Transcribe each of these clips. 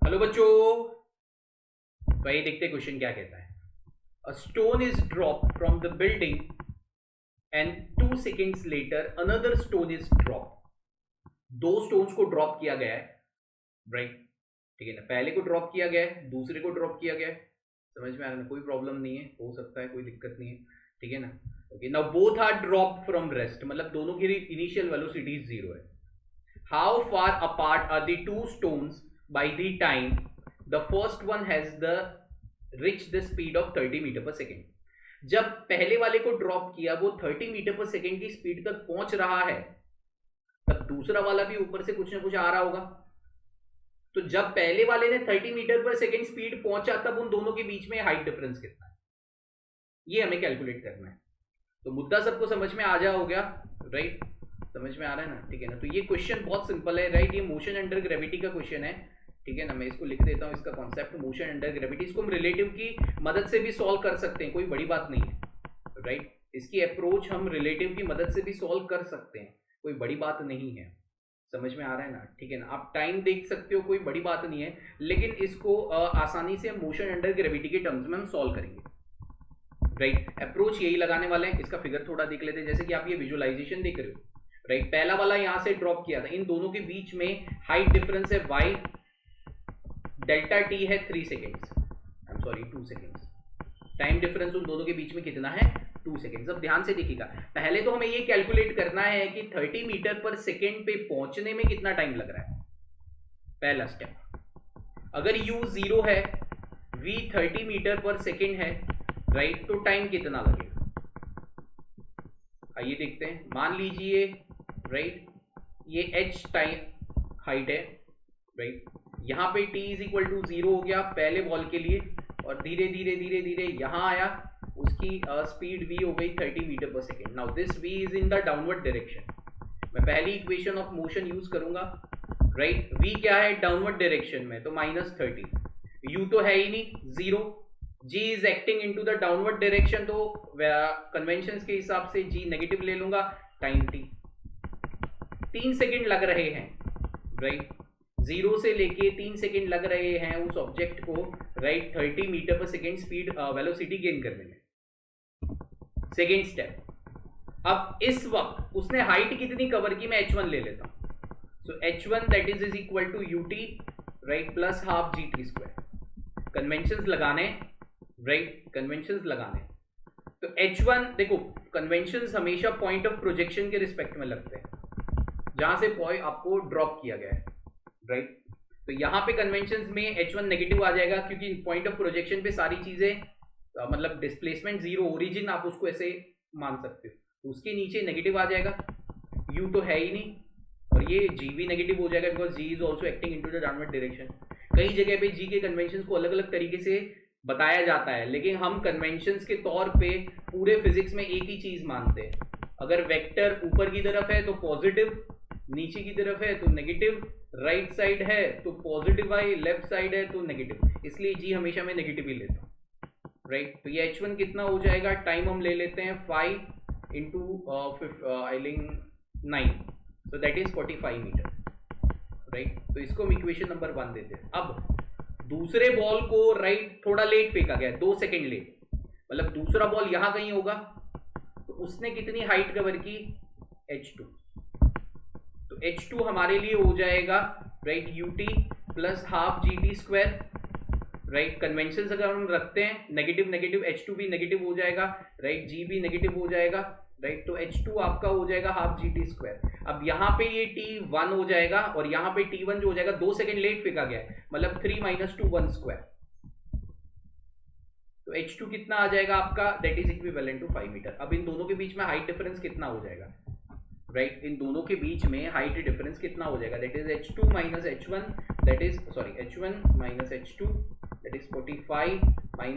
Hello बच्चों, भाई देखते क्वेश्चन क्या कहता है। A stone is drop from the building and 2 seconds later another stone is drop. दो स्टोन्स को ड्रॉप किया गया है, राइट? ठीक है ना, पहले को ड्रॉप किया गया है, दूसरे को ड्रॉप किया गया है। समझ में आ रहा है? कोई प्रॉब्लम नहीं है, हो सकता है, कोई दिक्कत नहीं है, ठीक है ना। Okay, now both are drop from rest, मतलब दोनों की इनिशियल वेलोसिटी 0 है। How far apart are the two stones by the time the first one has the reach the speed of 30 meter per second. जब पहले वाले को drop किया वो 30 मीटर पर सेकेंड की स्पीड तक पहुंच रहा है, तब दूसरा वाला भी ऊपर से कुछ ना कुछ आ रहा होगा। तो जब पहले वाले ने 30 मीटर पर सेकेंड स्पीड पहुंचा, तब उन दोनों के बीच में हाइट डिफरेंस कितना है, ये हमें कैलकुलेट करना है। तो मुद्दा सबको समझ में आ जा हो गया, राइट? समझ में आ रहा है ना, ठीक है ना। तो ये क्वेश्चन बहुत सिंपल है, राइट? ये मोशन अंडर ग्रेविटी का क्वेश्चन है, ठीक है ना। मैं इसको लिख देता हूँ, इसका कॉन्सेप्ट मोशन अंडर ग्रेविटी। इसको हम रिलेटिव की मदद से भी सॉल्व कर सकते हैं, कोई बड़ी बात नहीं है, राइट? इसकी अप्रोच हम रिलेटिव की मदद से भी सॉल्व कर सकते हैं, कोई बड़ी बात नहीं है। समझ में आ रहा है ना, ठीक है ना। आप टाइम देख सकते हो, कोई बड़ी बात नहीं है, लेकिन इसको आसानी से मोशन अंडर ग्रेविटी के टर्म्स में हम सॉल्व करेंगे, राइट? अप्रोच यही लगाने वाले हैं। इसका फिगर थोड़ा देख लेते हैं, जैसे कि आप ये विजुअलाइजेशन देख रहे हो, राइट? पहला वाला यहां से ड्रॉप किया था, इन दोनों के बीच में हाइट डिफरेंस है y, डेल्टा टी है 3 seconds, I am sorry 2 seconds. Time difference उन दोनों के बीच में कितना है? 2 सेकेंड्स। अब ध्यान से देखिएगा, पहले तो हमें ये कैलकुलेट करना है कि 30 मीटर पर सेकेंड पे पहुंचने में कितना टाइम लग रहा है, पहला स्टेप। अगर u 0 है, v 30 मीटर पर सेकेंड है, राइट, तो टाइम कितना लगेगा? आइए देखते हैं। मान लीजिए, राइट, ये h टाइम हाइट है, राइट, यहां पे t इज इक्वल टू 0 हो गया पहले बॉल के लिए, और धीरे धीरे धीरे धीरे यहां आया, उसकी स्पीड v हो गई 30 meter per second. Now this v is in the downward direction. मैं पहली इक्वेशन ऑफ मोशन यूज करूंगा, राइट? v क्या है डाउनवर्ड डायरेक्शन में, तो -30। u तो है ही नहीं, 0। g is acting into the downward direction, तो कन्वेंशन के हिसाब से g नेगेटिव ले लूंगा, टाइम t 3 सेकेंड लग रहे हैं, राइट? 0 से लेके 3 सेकेंड लग रहे हैं उस ऑब्जेक्ट को, right, 30 meter per second speed velocity gain करने में। सेकेंड स्टेप, अब इस वक्त उसने हाइट कितनी कवर की, मैं h1 ले लेता हूं। So h1 that is equal to ut, right, plus half gt square. Conventions लगाने, राइट, कन्वेंशंस लगाने। तो h1 देखो, कन्वेंशंस हमेशा पॉइंट ऑफ प्रोजेक्शन के रिस्पेक्ट में लगते हैं, जहां से पॉइंट आपको ड्रॉप किया गया है, राइट? तो यहां पे कन्वेंशंस में h1 नेगेटिव आ जाएगा, क्योंकि पॉइंट ऑफ प्रोजेक्शन पे सारी चीजें मतलब डिस्प्लेसमेंट 0, ओरिजिन आप उसको ऐसे मान सकते हो, तो उसके नीचे नेगेटिव आ जाएगा। u तो है ही नहीं, और ये g भी नेगेटिव हो जाएगा, because g is also acting into the downward direction. कई जगह पे g के कन्वेंशंस को अलग अलग तरीके से बताया जाता है, लेकिन हम कन्वेंशंस के तौर पे पूरे फिजिक्स में एक ही चीज मानते हैं। अगर वेक्टर ऊपर की तरफ है तो पॉजिटिव, नीचे की तरफ है तो नेगेटिव, राइट साइड है तो पॉजिटिव आई, लेफ्ट साइड है तो नेगेटिव, इसलिए जी हमेशा मैं नेगेटिव ही लेता हूँ, राइट? तो ये h1 कितना हो जाएगा, टाइम हम ले लेते हैं 5 इंटू 9, तो दैट इज 45 मीटर, राइट? तो इसको हम इक्वेशन नंबर 1 देते हैं। अब दूसरे बॉल को, राइट, थोड़ा लेट फेंका गया, 2 सेकेंड लेट, मतलब दूसरा बॉल यहां कहीं होगा, तो उसने कितनी हाइट कवर की, h2। तो h2 हमारे लिए हो जाएगा, right, ut plus half gt square, right? Convention अगर हम रखते हैं नेगेटिव नेगेटिव, h2 भी नेगेटिव हो जाएगा, राइट, g भी नेगेटिव हो जाएगा, राइट? तो h2 आपका हो जाएगा हाफ gt स्क्वायर। अब यहाँ पे ये t1 हो जाएगा, और यहाँ पे t1 जो हो जाएगा 2 सेकेंड लेट फेंका गया है, मतलब 3 - 2 1 स्क्वायर। तो h2 कितना आ जाएगा आपका, that is equivalent to 5 meter. अब इन दोनों के बीच में हाइट डिफरेंस कितना हो जाएगा, राइट? इन दोनों के बीच में हाइट डिफरेंस कितना हो जाएगा, that is h2 - h1, that is sorry h1 - h2, that is 45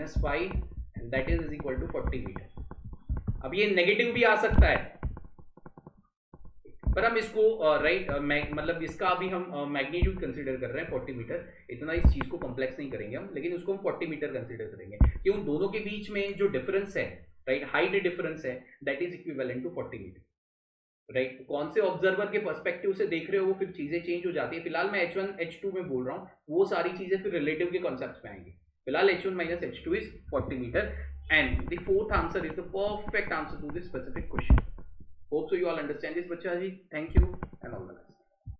- 5, and that is equal to 40 meter. अब ये नेगेटिव भी आ सकता है, पर हम इसको राइट मतलब इसका अभी हम मैग्नीट्यूड कंसीडर कर रहे हैं 40 मीटर। इतना इस चीज को कॉम्प्लेक्स नहीं करेंगे हम, लेकिन उसको हम 40 मीटर कंसीडर करेंगे कि उन दोनों के बीच में जो डिफरेंस है, राइट, हाइट डिफरेंस है, that is equivalent to 40 meter. Right, कौन से ऑब्जर्वर के पर्सपेक्टिव से देख रहे हो वो फिर चीजें चेंज हो जाती है। फिलहाल मैं H1 H2 में बोल रहा हूँ, वो सारी चीजें फिर रिलेटिव के कॉन्सेप्ट में आएंगी। फिलहाल H1 minus H2 is 40 meter and the fourth answer is the perfect answer to this specific question. Hope so you all understand this, बच्चा जी। Thank you and all the best.